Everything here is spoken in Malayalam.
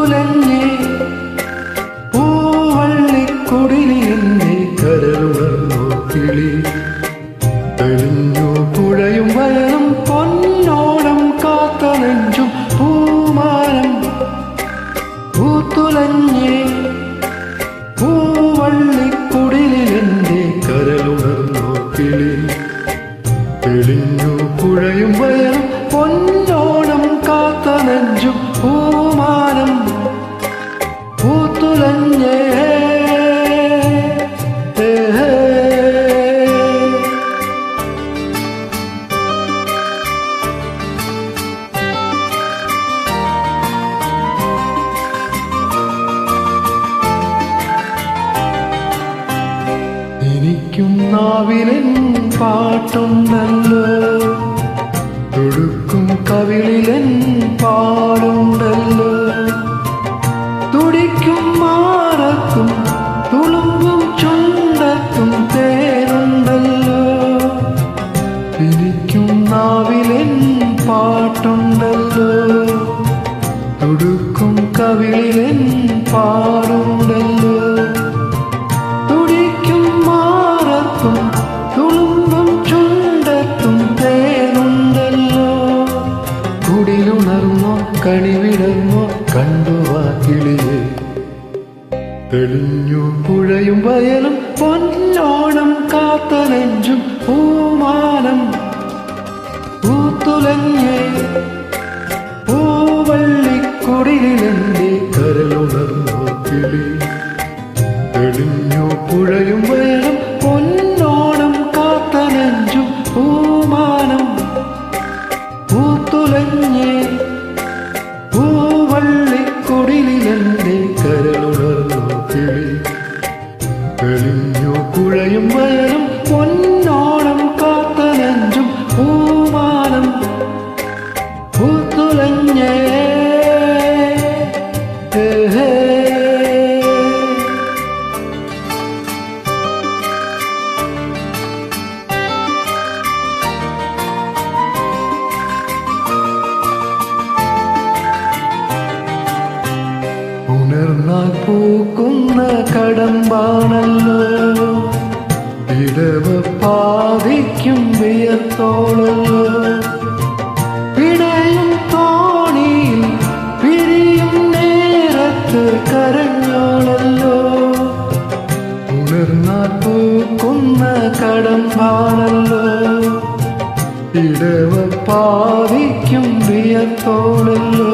പൂത്തുലഞ്ഞേ പൂവള്ളിക്കുടിലിന്റെ കരളുണർന്നോ കിളി തെളിഞ്ഞു പുഴയും വയലും പൊന്നോണം കാത്ത നെഞ്ചും പൂമാനം പൂത്തുലഞ്ഞേ പൂവള്ളിക്കുടിലിന്റെ കരളുണർന്നോ കിളി തെളിഞ്ഞു പുഴയും വയലും പൊന്നോണം കാത്ത നെഞ്ചും പൂമാനം പൂത്തുലഞ്ഞേ എനിക്കും നാവിലൻ പാട്ടുണ്ടല്ലോ തുടുക്കും കവിളിലൻ പാടുണ്ടല്ലോ തുടിക്കും മാറക്കും തുളുമ്പും ചുണ്ടത്തും തേനുണ്ടല്ലോ എനിക്കും നാവിലൻ പാട്ടുണ്ടല്ലോ തുടുക്കും കവിളിലൻ പാടുണ്ടല്ലോ തുടിക്കും മാറക്കും തുളുമ്പും ചുണ്ടത്തും തേനുണ്ടല്ലോ കുടിലുണർന്നോ കണിവിടർന്നോ കണ്ടുവാ കിളിയെ തെളിഞ്ഞു പുഴയും വയലും പൊന്നോണം കാത്ത നെഞ്ചും പൂമാനം പൂത്തുലഞ്ഞേ പൂവള്ളിക്കുടിലിന്റെ കരളുണർന്നോ കിളി തെളിഞ്ഞു പുഴയും വയലും പൊന്നോണം കാത്ത നെഞ്ചും പൂമാനം പൂത്തുലഞ്ഞേ പൂവള്ളിക്കുടിലിന്റെ കരളുണർന്നോ കിളി തെളിഞ്ഞു പുഴയും വയലും പൊന്നോണം കാത്ത നെഞ്ചും പൂമാനം പൂത്തുലഞ്ഞേ ഉണർന്നാൽ പൂക്കുന്ന കടമ്പാണല്ലോ ഇടവ പാതിക്കും വിയർത്തോളല്ലോ പിടയും തോണിയിൽ പിരിയും നേരത്ത് കരഞ്ഞോളല്ലോ ഉണർന്നാൽ പൂക്കുന്ന കടമ്പാണല്ലോ ഇടവ പാതിക്കും വിയർത്തോളല്ലോ